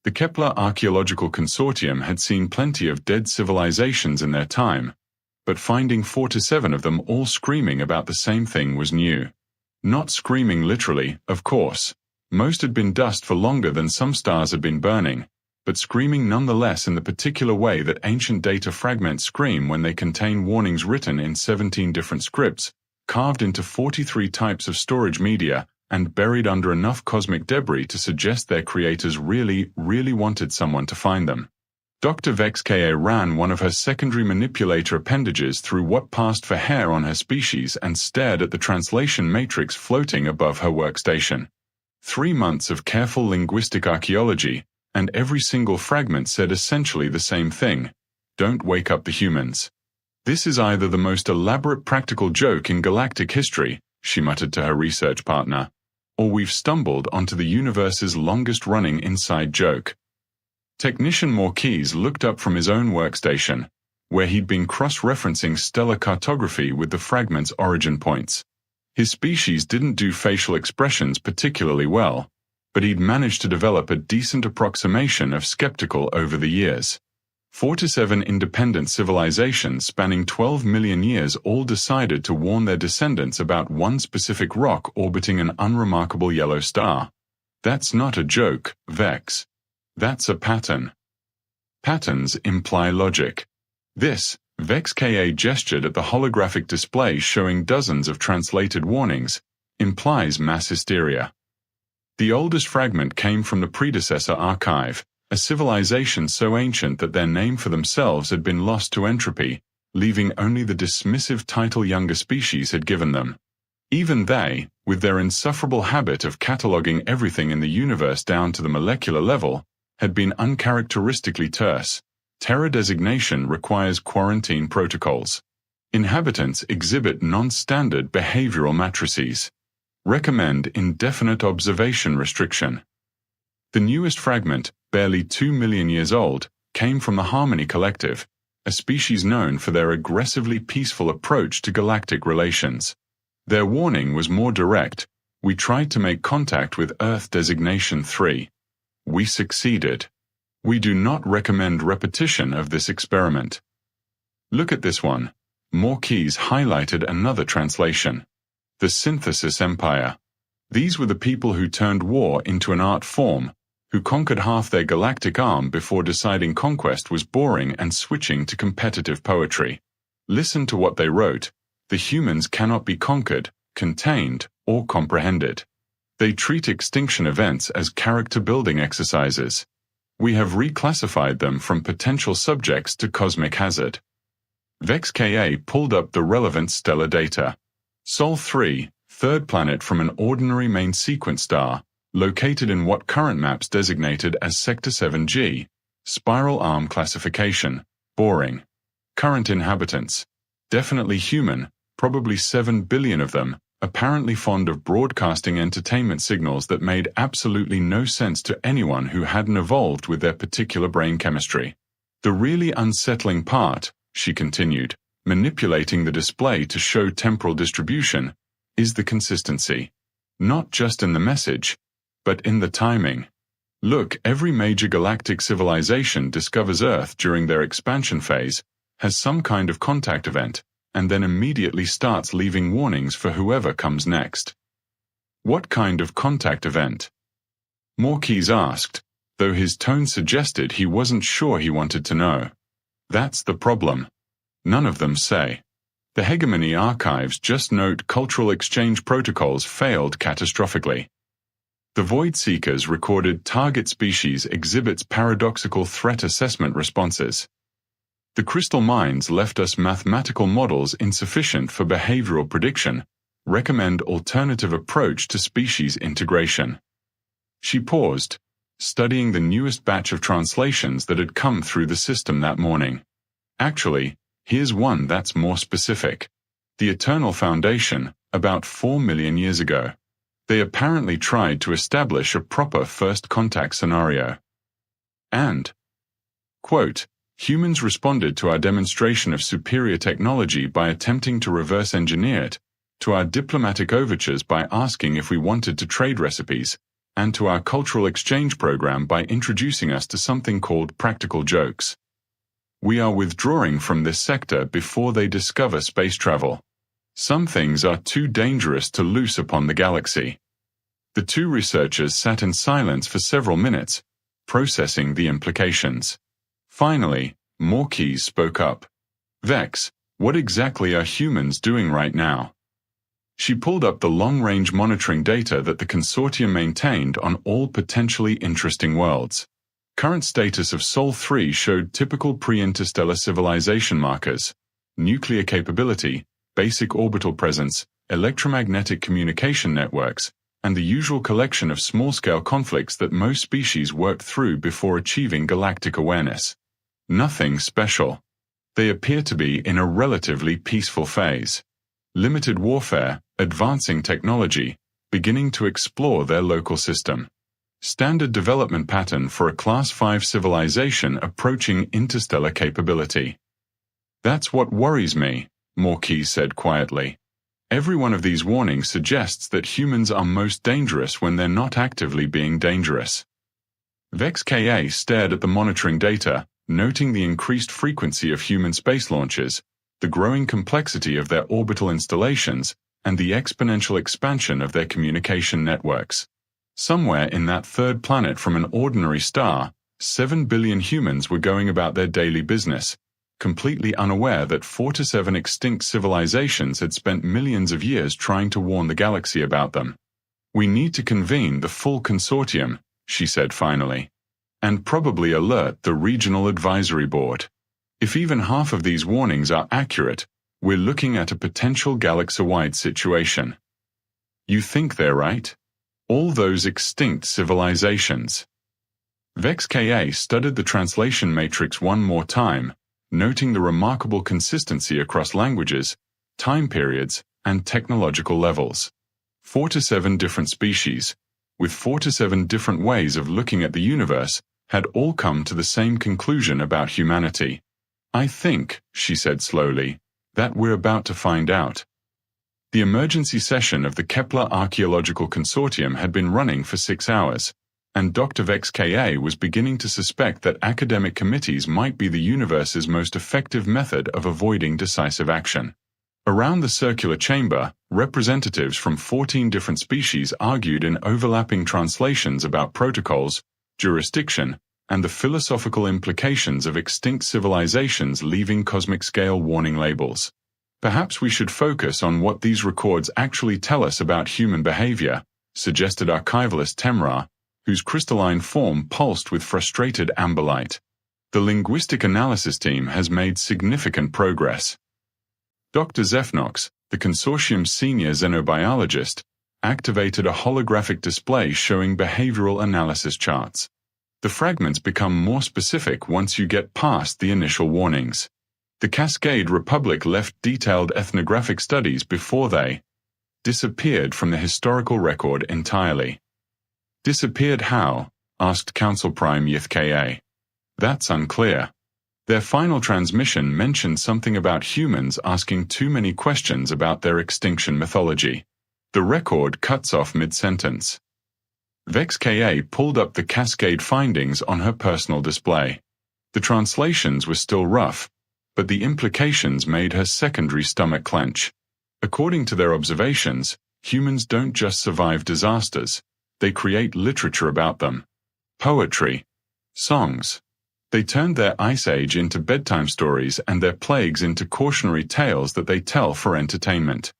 The Kepler Archaeological Consortium had seen plenty of dead civilizations in their time, but finding 4 to 7 of them all screaming about the same thing was new. Not screaming literally, of course. Most had been dust for longer than some stars had been burning, but screaming nonetheless in the particular way that ancient data fragments scream when they contain warnings written in 17 different scripts, carved into 43 types of storage media, and buried under enough cosmic debris to suggest their creators really wanted someone to find them. Dr. VexKA ran one of her secondary manipulator appendages through what passed for hair on her species and stared at the translation matrix floating above her workstation. 3 months of careful linguistic archaeology, and every single fragment said essentially the same thing: don't wake up the humans. This is either the most elaborate practical joke in galactic history, she muttered to her research partner, or we've stumbled onto the universe's longest-running inside joke. Technician Morquise looked up from his own workstation, where he'd been cross-referencing stellar cartography with the fragment's origin points. His species didn't do facial expressions particularly well, but he'd managed to develop a decent approximation of skeptical over the years. 4 to 7 independent civilizations spanning 12 million years all decided to warn their descendants about one specific rock orbiting an unremarkable yellow star. That's not a joke, Vex. That's a pattern. Patterns imply logic. This, VexKA gestured at the holographic display showing dozens of translated warnings, implies mass hysteria. The oldest fragment came from the predecessor archive, a civilization so ancient that their name for themselves had been lost to entropy, leaving only the dismissive title younger species had given them. Even they, with their insufferable habit of cataloging everything in the universe down to the molecular level, had been uncharacteristically terse. Terra designation requires quarantine protocols. Inhabitants exhibit non-standard behavioral matrices. Recommend indefinite observation restriction. The newest fragment, barely 2 million years old, came from the Harmony Collective, a species known for their aggressively peaceful approach to galactic relations. Their warning was more direct: we tried to make contact with Earth designation 3. We succeeded. We do not recommend repetition of this experiment. Look at this one. Morquise highlighted another translation. The Synthesis Empire. These were the people who turned war into an art form, who conquered half their galactic arm before deciding conquest was boring and switching to competitive poetry. Listen to what they wrote. The humans cannot be conquered, contained, or comprehended. They treat extinction events as character-building exercises. We have reclassified them from potential subjects to cosmic hazard. VexKA pulled up the relevant stellar data. Sol 3, third planet from an ordinary main sequence star, located in what current maps designated as Sector 7G, spiral arm classification, boring. Current inhabitants, definitely human, probably 7 billion of them, apparently fond of broadcasting entertainment signals that made absolutely no sense to anyone who hadn't evolved with their particular brain chemistry. The really unsettling part, she continued, manipulating the display to show temporal distribution, is the consistency. Not just in the message, but in the timing. Look, every major galactic civilization discovers Earth during their expansion phase, has some kind of contact event, and then immediately starts leaving warnings for whoever comes next. What kind of contact event? Morquise asked, though his tone suggested he wasn't sure he wanted to know. That's the problem. None of them say. The Hegemony archives just note cultural exchange protocols failed catastrophically. The Void Seekers recorded target species exhibits paradoxical threat assessment responses. The Crystal Mines left us mathematical models insufficient for behavioral prediction, recommend alternative approach to species integration. She paused, studying the newest batch of translations that had come through the system that morning. Actually, here's one that's more specific. The Eternal Foundation, about 4 million years ago. They apparently tried to establish a proper first contact scenario. And, quote, humans responded to our demonstration of superior technology by attempting to reverse engineer it, to our diplomatic overtures by asking if we wanted to trade recipes, and to our cultural exchange program by introducing us to something called practical jokes. We are withdrawing from this sector before they discover space travel. Some things are too dangerous to loose upon the galaxy. The two researchers sat in silence for several minutes, processing the implications. Finally, Morkes spoke up. Vex, what exactly are humans doing right now? She pulled up the long-range monitoring data that the consortium maintained on all potentially interesting worlds. Current status of Sol 3 showed typical pre-interstellar civilization markers: nuclear capability, basic orbital presence, electromagnetic communication networks, and the usual collection of small-scale conflicts that most species work through before achieving galactic awareness. Nothing special. They appear to be in a relatively peaceful phase. Limited warfare, advancing technology, beginning to explore their local system. Standard development pattern for a Class 5 civilization approaching interstellar capability. That's what worries me, Morkes said quietly. Every one of these warnings suggests that humans are most dangerous when they're not actively being dangerous. Vex-KA stared at the monitoring data, noting the increased frequency of human space launches, the growing complexity of their orbital installations, and the exponential expansion of their communication networks. Somewhere in that third planet from an ordinary star, 7 billion humans were going about their daily business, completely unaware that 4 to 7 extinct civilizations had spent millions of years trying to warn the galaxy about them. We need to convene the full consortium, she said finally, and probably alert the Regional Advisory Board. If even half of these warnings are accurate, we're looking at a potential galaxy-wide situation. You think they're right? All those extinct civilizations. Vex-KA studied the translation matrix one more time, noting the remarkable consistency across languages, time periods, and technological levels. 4 to 7 different species, with 4 to 7 different ways of looking at the universe, had all come to the same conclusion about humanity. I think, she said slowly, that we're about to find out. The emergency session of the Kepler Archaeological Consortium had been running for 6 hours, and Dr. Vex-KA was beginning to suspect that academic committees might be the universe's most effective method of avoiding decisive action. Around the circular chamber, representatives from 14 different species argued in overlapping translations about protocols, jurisdiction, and the philosophical implications of extinct civilizations leaving cosmic-scale warning labels. Perhaps we should focus on what these records actually tell us about human behavior, suggested archivalist Temra, whose crystalline form pulsed with frustrated amber light. The linguistic analysis team has made significant progress. Dr. Zefnox, the consortium's senior xenobiologist, activated a holographic display showing behavioral analysis charts. The fragments become more specific once you get past the initial warnings. The Cascade Republic left detailed ethnographic studies before they disappeared from the historical record entirely. Disappeared how? Asked Council Prime Yith-KA. That's unclear. Their final transmission mentioned something about humans asking too many questions about their extinction mythology. The record cuts off mid-sentence. Vex-KA pulled up the Cascade findings on her personal display. The translations were still rough, but the implications made her secondary stomach clench. According to their observations, humans don't just survive disasters, they create literature about them. Poetry. Songs. They turned their ice age into bedtime stories and their plagues into cautionary tales that they tell for entertainment.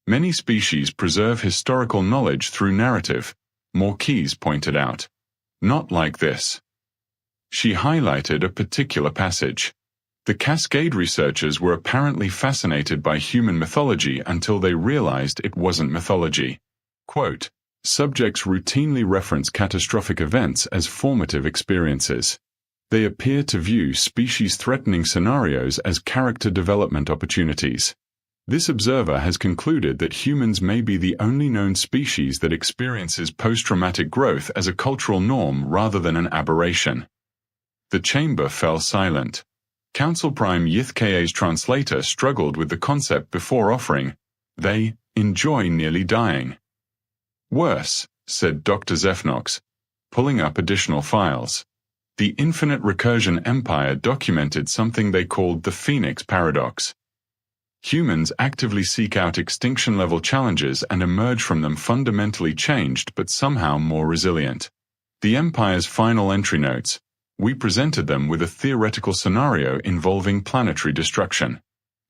Many species preserve historical knowledge through narrative, Morkes pointed out. Not like this. She highlighted a particular passage. The Cascade researchers were apparently fascinated by human mythology until they realized it wasn't mythology. Quote, subjects routinely reference catastrophic events as formative experiences. They appear to view species-threatening scenarios as character development opportunities. This observer has concluded that humans may be the only known species that experiences post-traumatic growth as a cultural norm rather than an aberration. The chamber fell silent. Council Prime Yith-KA's translator struggled with the concept before offering, they enjoy nearly dying. Worse, said Dr. Zefnox, pulling up additional files. The Infinite Recursion Empire documented something they called the Phoenix Paradox. Humans actively seek out extinction-level challenges and emerge from them fundamentally changed but somehow more resilient. The Empire's final entry notes, we presented them with a theoretical scenario involving planetary destruction.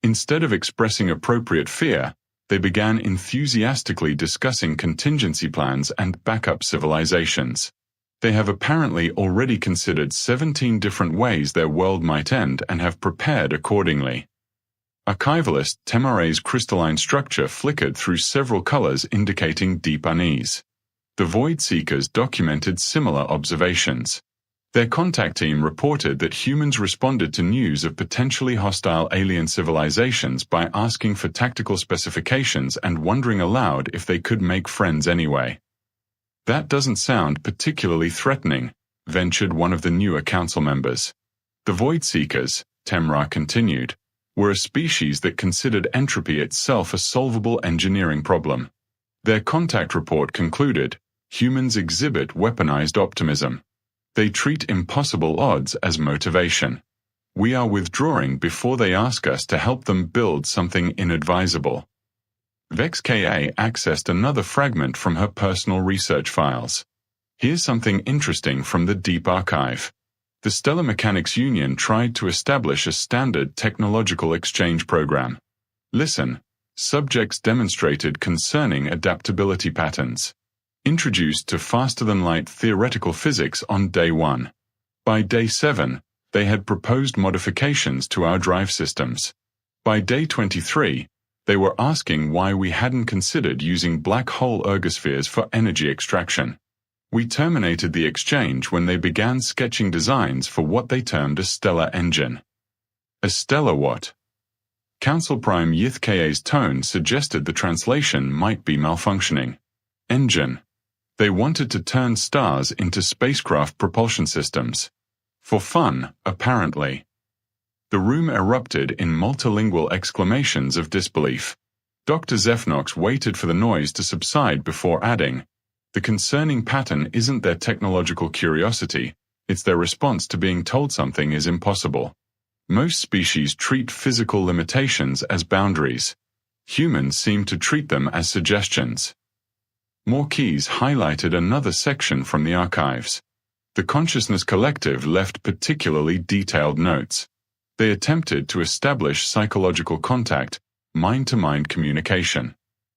Instead of expressing appropriate fear, they began enthusiastically discussing contingency plans and backup civilizations. They have apparently already considered 17 different ways their world might end and have prepared accordingly. Archivalist Temaray's crystalline structure flickered through several colors indicating deep unease. The Void Seekers documented similar observations. Their contact team reported that humans responded to news of potentially hostile alien civilizations by asking for tactical specifications and wondering aloud if they could make friends anyway. That doesn't sound particularly threatening, ventured one of the newer council members. The Void Seekers, Temra continued, were a species that considered entropy itself a solvable engineering problem. Their contact report concluded, humans exhibit weaponized optimism. They treat impossible odds as motivation. We are withdrawing before they ask us to help them build something inadvisable. VexKA accessed another fragment from her personal research files. Here's something interesting from the Deep Archive. The Stellar Mechanics Union tried to establish a standard technological exchange program. Listen, subjects demonstrated concerning adaptability patterns. Introduced to faster-than-light theoretical physics on day 1. By day 7, they had proposed modifications to our drive systems. By day 23, they were asking why we hadn't considered using black hole ergospheres for energy extraction. We terminated the exchange when they began sketching designs for what they termed a stellar engine. A stellar what? Council Prime Yithka's tone suggested the translation might be malfunctioning. Engine. They wanted to turn stars into spacecraft propulsion systems. For fun, apparently. The room erupted in multilingual exclamations of disbelief. Dr. Zefnox waited for the noise to subside before adding, the concerning pattern isn't their technological curiosity, it's their response to being told something is impossible. Most species treat physical limitations as boundaries. Humans seem to treat them as suggestions. More keys highlighted another section from the archives. The Consciousness Collective left particularly detailed notes. They attempted to establish psychological contact, mind-to-mind communication.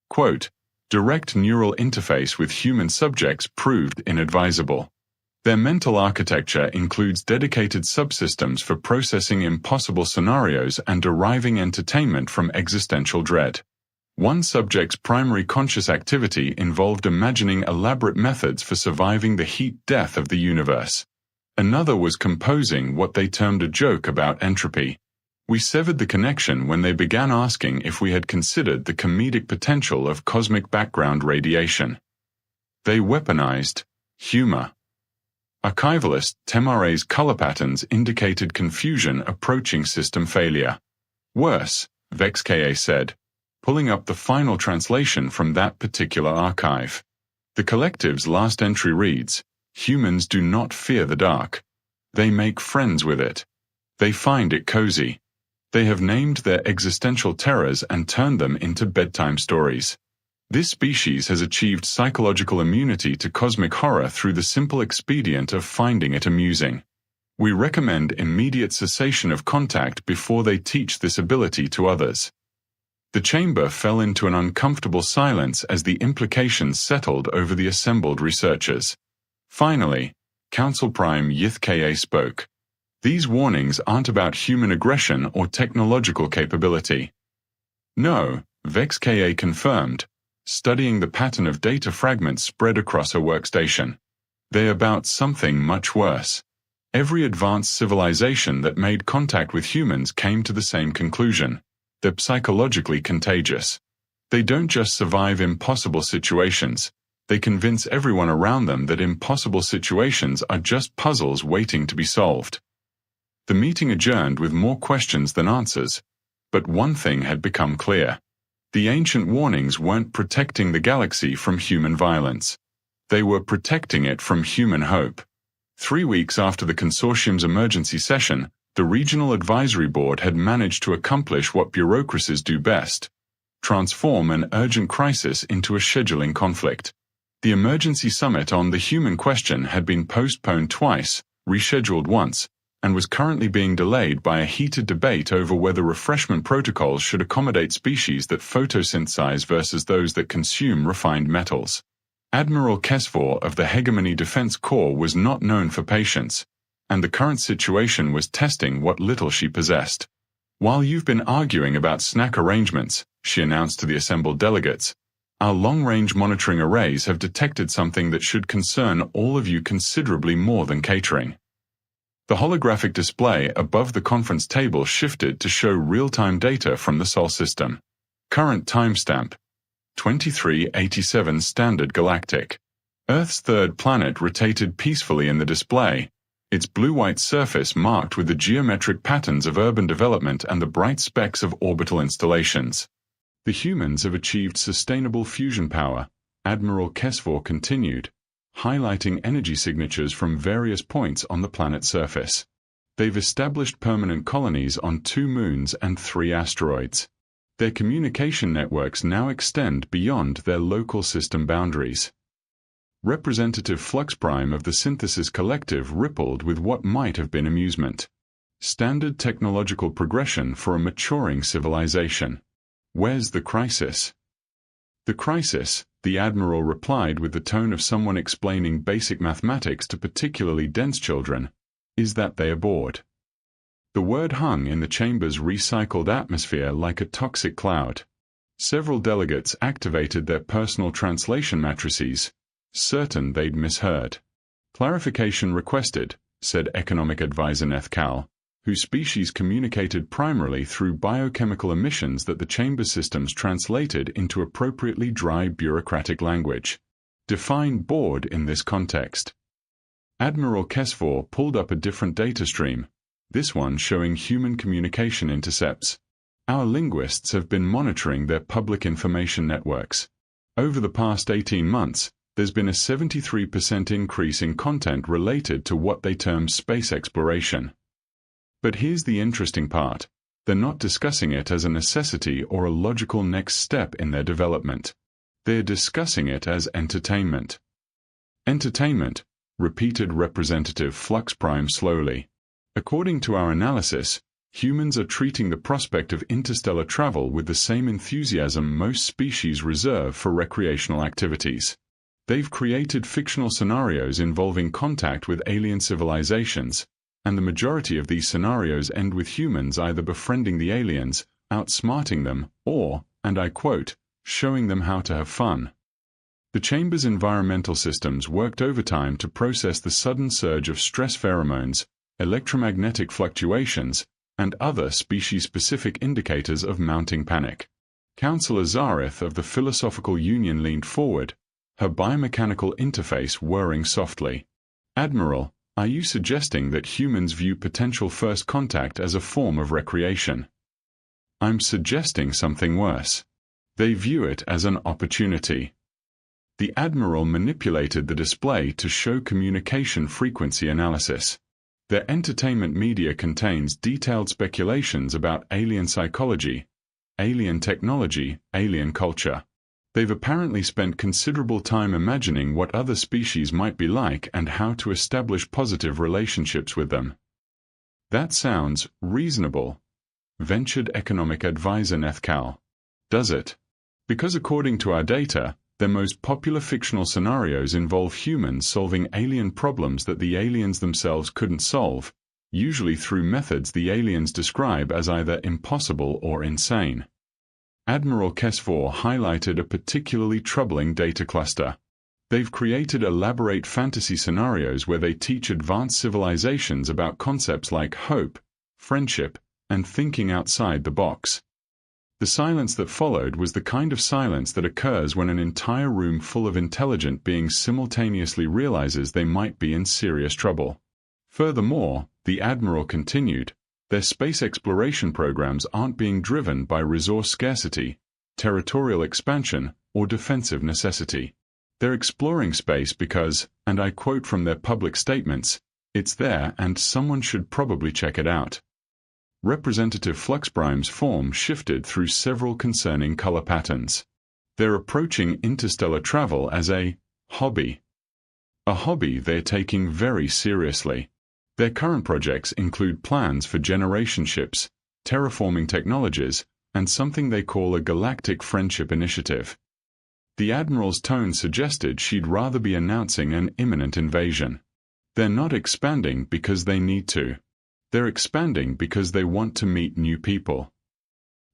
Quote, direct neural interface with human subjects proved inadvisable. Their mental architecture includes dedicated subsystems for processing impossible scenarios and deriving entertainment from existential dread. One subject's primary conscious activity involved imagining elaborate methods for surviving the heat death of the universe. Another was composing what they termed a joke about entropy. We severed the connection when they began asking if we had considered the comedic potential of cosmic background radiation. They weaponized humor. Archivalist Temaray's color patterns indicated confusion approaching system failure. Worse, VexKA said, pulling up the final translation from that particular archive. The collective's last entry reads, humans do not fear the dark. They make friends with it. They find it cozy. They have named their existential terrors and turned them into bedtime stories. This species has achieved psychological immunity to cosmic horror through the simple expedient of finding it amusing. We recommend immediate cessation of contact before they teach this ability to others. The chamber fell into an uncomfortable silence as the implications settled over the assembled researchers. Finally, Council Prime Yithka spoke. These warnings aren't about human aggression or technological capability. No, VexKA confirmed, studying the pattern of data fragments spread across her workstation. They're about something much worse. Every advanced civilization that made contact with humans came to the same conclusion. They're psychologically contagious. They don't just survive impossible situations. They convince everyone around them that impossible situations are just puzzles waiting to be solved. The meeting adjourned with more questions than answers. But one thing had become clear. The ancient warnings weren't protecting the galaxy from human violence. They were protecting it from human hope. 3 weeks after the consortium's emergency session, the Regional Advisory Board had managed to accomplish what bureaucracies do best: transform an urgent crisis into a scheduling conflict. The emergency summit on the human question had been postponed twice, rescheduled once, and was currently being delayed by a heated debate over whether refreshment protocols should accommodate species that photosynthesize versus those that consume refined metals. Admiral Kesvor of the Hegemony Defense Corps was not known for patience, and the current situation was testing what little she possessed. "While you've been arguing about snack arrangements," she announced to the assembled delegates, "our long-range monitoring arrays have detected something that should concern all of you considerably more than catering." The holographic display above the conference table shifted to show real-time data from the Sol system. Current timestamp: 2387 Standard Galactic. Earth's third planet rotated peacefully in the display, its blue-white surface marked with the geometric patterns of urban development and the bright specks of orbital installations. "The humans have achieved sustainable fusion power," Admiral Kesvor continued, highlighting energy signatures from various points on the planet's surface. "They've established permanent colonies on 2 moons and 3 asteroids. Their communication networks now extend beyond their local system boundaries." Representative Flux Prime of the Synthesis Collective rippled with what might have been amusement. "Standard technological progression for a maturing civilization. Where's the crisis?" "The crisis," the Admiral replied with the tone of someone explaining basic mathematics to particularly dense children, "is that they are bored." The word hung in the chamber's recycled atmosphere like a toxic cloud. Several delegates activated their personal translation matrices, certain they'd misheard. "Clarification requested," said Economic Advisor Nethkal, whose species communicated primarily through biochemical emissions that the chamber systems translated into appropriately dry bureaucratic language. "Define bored in this context." Admiral Kesvor pulled up a different data stream, this one showing human communication intercepts. "Our linguists have been monitoring their public information networks. Over the past 18 months, there's been a 73% increase in content related to what they term space exploration." But here's the interesting part: they're not discussing it as a necessity or a logical next step in their development. They're discussing it as entertainment. "Entertainment," repeated Representative Flux Prime slowly. "According to our analysis, humans are treating the prospect of interstellar travel with the same enthusiasm most species reserve for recreational activities. They've created fictional scenarios involving contact with alien civilizations, and the majority of these scenarios end with humans either befriending the aliens, outsmarting them, or, and I quote, showing them how to have fun." The chamber's environmental systems worked overtime to process the sudden surge of stress pheromones, electromagnetic fluctuations, and other species-specific indicators of mounting panic. Councillor Zareth of the Philosophical Union leaned forward, her biomechanical interface whirring softly. "Admiral, are you suggesting that humans view potential first contact as a form of recreation?" "I'm suggesting something worse. They view it as an opportunity." The Admiral manipulated the display to show communication frequency analysis. Their entertainment media contains detailed speculations about alien psychology, alien technology, alien culture. They've apparently spent considerable time imagining what other species might be like and how to establish positive relationships with them. "That sounds reasonable," ventured Economic Advisor Nethkal. "Does it? Because according to our data, their most popular fictional scenarios involve humans solving alien problems that the aliens themselves couldn't solve, usually through methods the aliens describe as either impossible or insane." Admiral Kesvor highlighted a particularly troubling data cluster. They've created elaborate fantasy scenarios where they teach advanced civilizations about concepts like hope, friendship, and thinking outside the box. The silence that followed was the kind of silence that occurs when an entire room full of intelligent beings simultaneously realizes they might be in serious trouble. Furthermore, the Admiral continued, their space exploration programs aren't being driven by resource scarcity, territorial expansion, or defensive necessity. They're exploring space because, and I quote from their public statements, "It's there and someone should probably check it out." Representative Fluxprime's form shifted through several concerning color patterns. They're approaching interstellar travel as a hobby. A hobby they're taking very seriously. Their current projects include plans for generation ships, terraforming technologies, and something they call a Galactic Friendship Initiative. The Admiral's tone suggested she'd rather be announcing an imminent invasion. They're not expanding because they need to. They're expanding because they want to meet new people.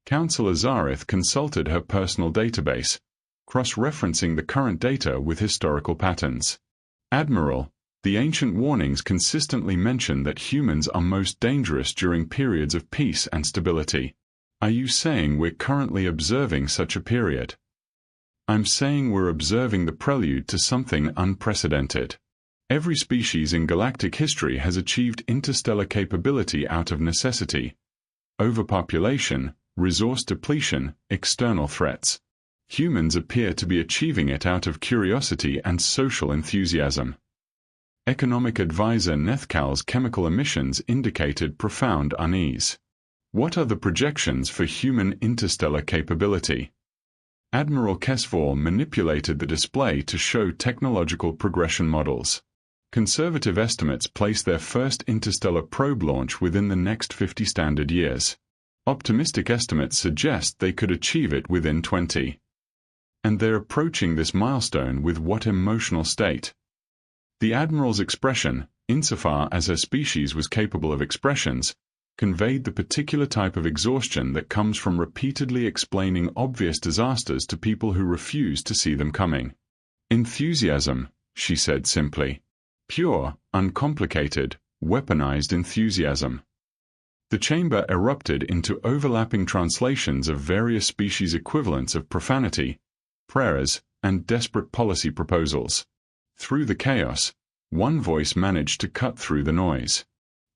Counselor Zareth consulted her personal database, cross-referencing the current data with historical patterns. "Admiral, the ancient warnings consistently mention that humans are most dangerous during periods of peace and stability. Are you saying we're currently observing such a period?" "I'm saying we're observing the prelude to something unprecedented. Every species in galactic history has achieved interstellar capability out of necessity. Overpopulation, resource depletion, external threats. Humans appear to be achieving it out of curiosity and social enthusiasm." Economic advisor Nethkal's chemical emissions indicated profound unease. "What are the projections for human interstellar capability?" Admiral Kesvor manipulated the display to show technological progression models. Conservative estimates place their first interstellar probe launch within the next 50 standard years. Optimistic estimates suggest they could achieve it within 20. And they're approaching this milestone with what emotional state? The Admiral's expression, insofar as her species was capable of expressions, conveyed the particular type of exhaustion that comes from repeatedly explaining obvious disasters to people who refuse to see them coming. "Enthusiasm," she said simply. "Pure, uncomplicated, weaponized enthusiasm." The chamber erupted into overlapping translations of various species equivalents of profanity, prayers, and desperate policy proposals. Through the chaos, one voice managed to cut through the noise.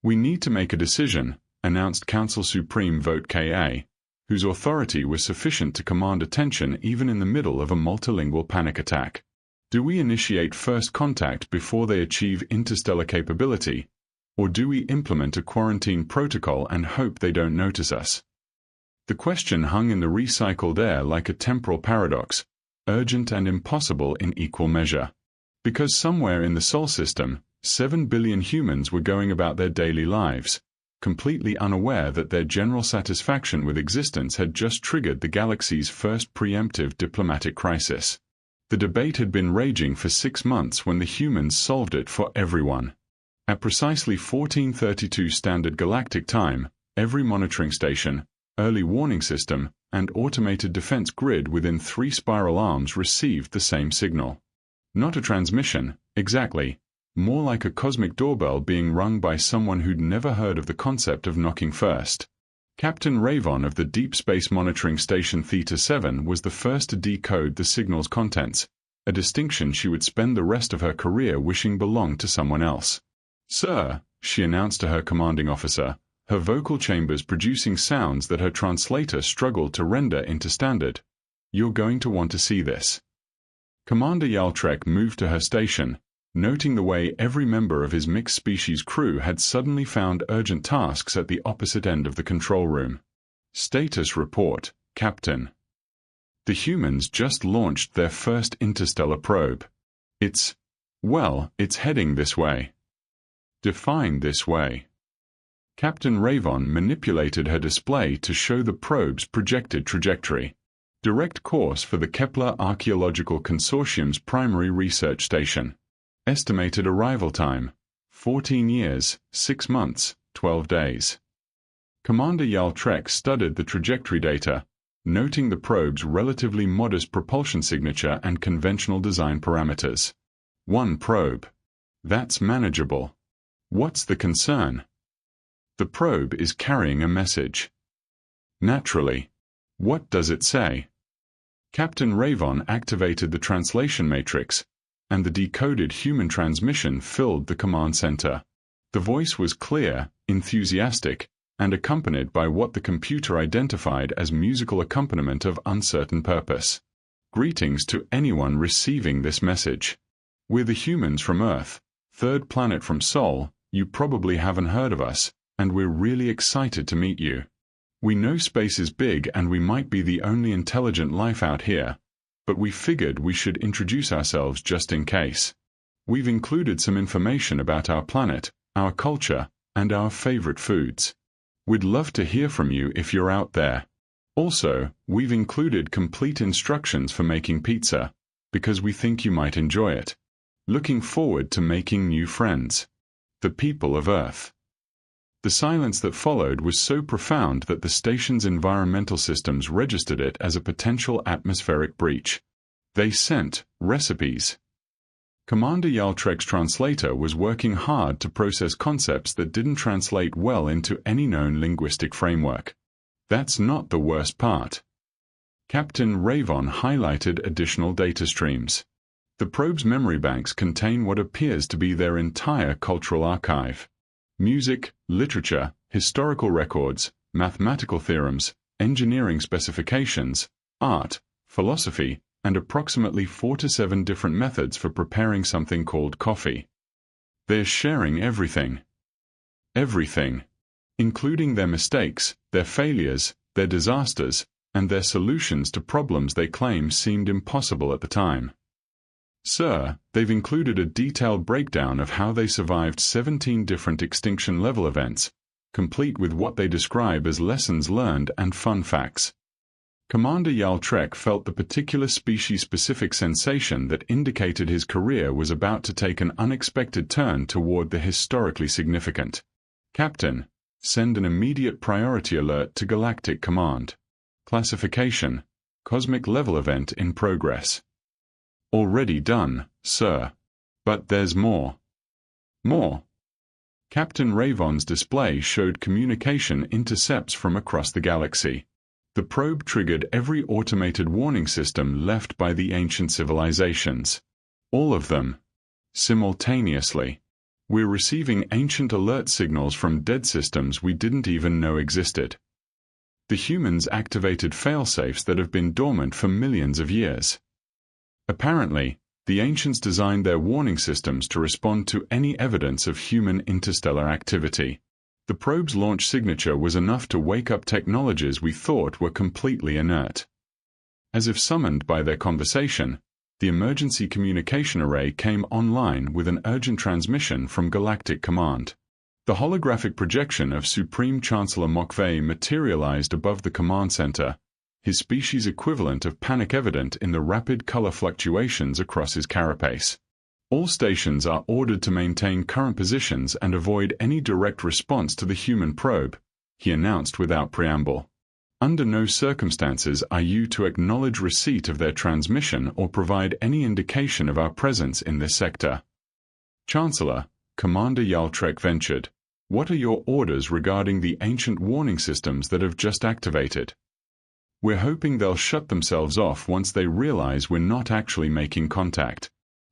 "We need to make a decision," announced Council Supreme Vote Ka, whose authority was sufficient to command attention even in the middle of a multilingual panic attack. "Do we initiate first contact before they achieve interstellar capability, or do we implement a quarantine protocol and hope they don't notice us?" The question hung in the recycled air like a temporal paradox, urgent and impossible in equal measure. Because somewhere in the Sol system, 7 billion humans were going about their daily lives, completely unaware that their general satisfaction with existence had just triggered the galaxy's first preemptive diplomatic crisis. The debate had been raging for 6 months when the humans solved it for everyone. At precisely 1432 Standard Galactic Time, every monitoring station, early warning system, and automated defense grid within 3 spiral arms received the same signal. Not a transmission, exactly. More like a cosmic doorbell being rung by someone who'd never heard of the concept of knocking first. Captain Ravon of the Deep Space Monitoring Station Theta 7 was the first to decode the signal's contents, a distinction she would spend the rest of her career wishing belonged to someone else. "Sir," she announced to her commanding officer, her vocal chambers producing sounds that her translator struggled to render into standard. "You're going to want to see this." Commander Yaltrek moved to her station, noting the way every member of his mixed-species crew had suddenly found urgent tasks at the opposite end of the control room. "Status report, Captain. The humans just launched their first interstellar probe. It's heading this way. Define this way." Captain Ravon manipulated her display to show the probe's projected trajectory. Direct course for the Kepler Archaeological Consortium's primary research station. Estimated arrival time, 14 years, 6 months, 12 days. Commander Yaltrek studied the trajectory data, noting the probe's relatively modest propulsion signature and conventional design parameters. One probe. That's manageable. What's the concern? The probe is carrying a message. Naturally. What does it say? Captain Ravon activated the translation matrix, and the decoded human transmission filled the command center. The voice was clear, enthusiastic, and accompanied by what the computer identified as musical accompaniment of uncertain purpose. Greetings to anyone receiving this message. We're the humans from Earth, third planet from Sol. You probably haven't heard of us, and we're really excited to meet you. We know space is big and we might be the only intelligent life out here, but we figured we should introduce ourselves just in case. We've included some information about our planet, our culture, and our favorite foods. We'd love to hear from you if you're out there. Also, we've included complete instructions for making pizza, because we think you might enjoy it. Looking forward to making new friends. The people of Earth. The silence that followed was so profound that the station's environmental systems registered it as a potential atmospheric breach. They sent recipes. Commander Yaltrek's translator was working hard to process concepts that didn't translate well into any known linguistic framework. That's not the worst part. Captain Ravon highlighted additional data streams. The probe's memory banks contain what appears to be their entire cultural archive. Music, literature, historical records, mathematical theorems, engineering specifications, art, philosophy, and approximately 4 to 7 different methods for preparing something called coffee. They're sharing everything. Everything. Including their mistakes, their failures, their disasters, and their solutions to problems they claim seemed impossible at the time. Sir, they've included a detailed breakdown of how they survived 17 different extinction-level events, complete with what they describe as lessons learned and fun facts. Commander Yaltrek felt the particular species-specific sensation that indicated his career was about to take an unexpected turn toward the historically significant. Captain, send an immediate priority alert to Galactic Command. Classification: Cosmic Level Event in progress. Already done, sir. But there's more. More. Captain Ravon's display showed communication intercepts from across the galaxy. The probe triggered every automated warning system left by the ancient civilizations. All of them. Simultaneously. We're receiving ancient alert signals from dead systems we didn't even know existed. The humans activated failsafes that have been dormant for millions of years. Apparently, the ancients designed their warning systems to respond to any evidence of human interstellar activity. The probe's launch signature was enough to wake up technologies we thought were completely inert. As if summoned by their conversation, the emergency communication array came online with an urgent transmission from Galactic Command. The holographic projection of Supreme Chancellor Mokveh materialized above the command center, his species equivalent of panic evident in the rapid color fluctuations across his carapace. All stations are ordered to maintain current positions and avoid any direct response to the human probe, he announced without preamble. Under no circumstances are you to acknowledge receipt of their transmission or provide any indication of our presence in this sector. Chancellor, Commander Yaltrek ventured. What are your orders regarding the ancient warning systems that have just activated? We're hoping they'll shut themselves off once they realize we're not actually making contact.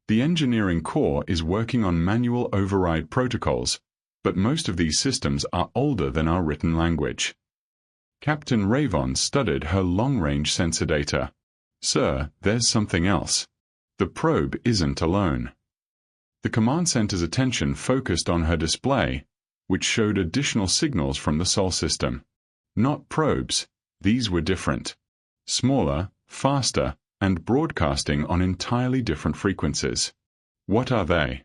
The engineering core is working on manual override protocols, but most of these systems are older than our written language. Captain Ravon studied her long-range sensor data. Sir, there's something else. The probe isn't alone. The command center's attention focused on her display, which showed additional signals from the Sol system. Not probes, these were different. Smaller, faster, and broadcasting on entirely different frequencies. What are they?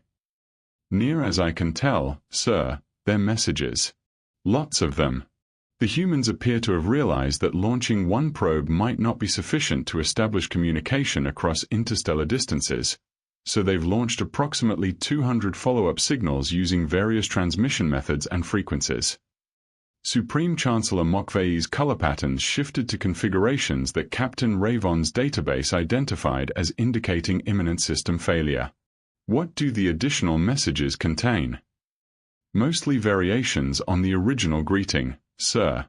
Near as I can tell, sir, they're messages. Lots of them. The humans appear to have realized that launching one probe might not be sufficient to establish communication across interstellar distances, so they've launched approximately 200 follow-up signals using various transmission methods and frequencies. Supreme Chancellor Mokveh's color patterns shifted to configurations that Captain Ravon's database identified as indicating imminent system failure. What do the additional messages contain? Mostly variations on the original greeting, sir.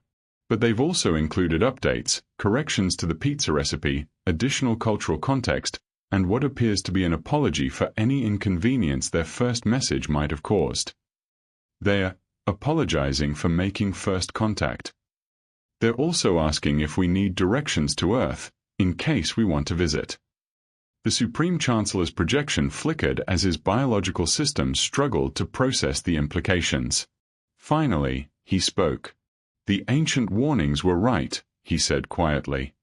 But they've also included updates, corrections to the pizza recipe, additional cultural context, and what appears to be an apology for any inconvenience their first message might have caused. They're apologizing for making first contact. They're also asking if we need directions to Earth, in case we want to visit. The Supreme Chancellor's projection flickered as his biological system struggled to process the implications. Finally, he spoke. The ancient warnings were right, he said quietly.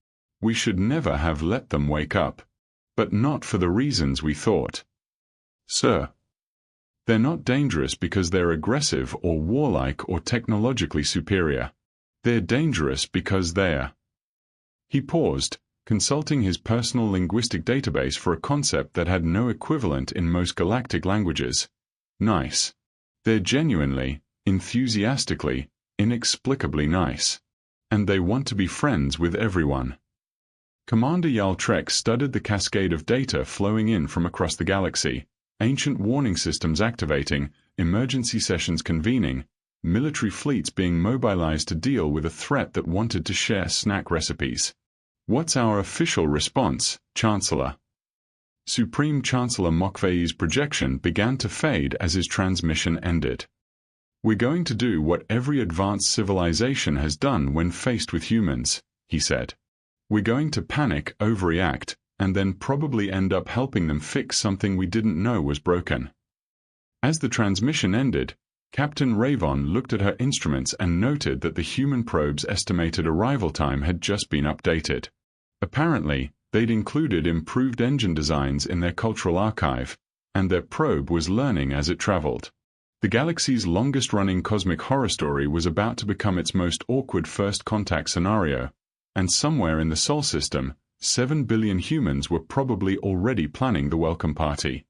We should never have let them wake up. But not for the reasons we thought. Sir. They're not dangerous because they're aggressive or warlike or technologically superior. They're dangerous because they're... He paused, consulting his personal linguistic database for a concept that had no equivalent in most galactic languages. Nice. They're genuinely, enthusiastically, inexplicably nice. And they want to be friends with everyone. Commander Yaltrek studied the cascade of data flowing in from across the galaxy, ancient warning systems activating, emergency sessions convening, military fleets being mobilized to deal with a threat that wanted to share snack recipes. What's our official response, Chancellor? Supreme Chancellor Mokvei's projection began to fade as his transmission ended. We're going to do what every advanced civilization has done when faced with humans, he said. We're going to panic, overreact, and then probably end up helping them fix something we didn't know was broken. As the transmission ended, Captain Ravon looked at her instruments and noted that the human probe's estimated arrival time had just been updated. Apparently, they'd included improved engine designs in their cultural archive, and their probe was learning as it traveled. The galaxy's longest-running cosmic horror story was about to become its most awkward first contact scenario, and somewhere in the Sol system, 7 billion humans were probably already planning the welcome party.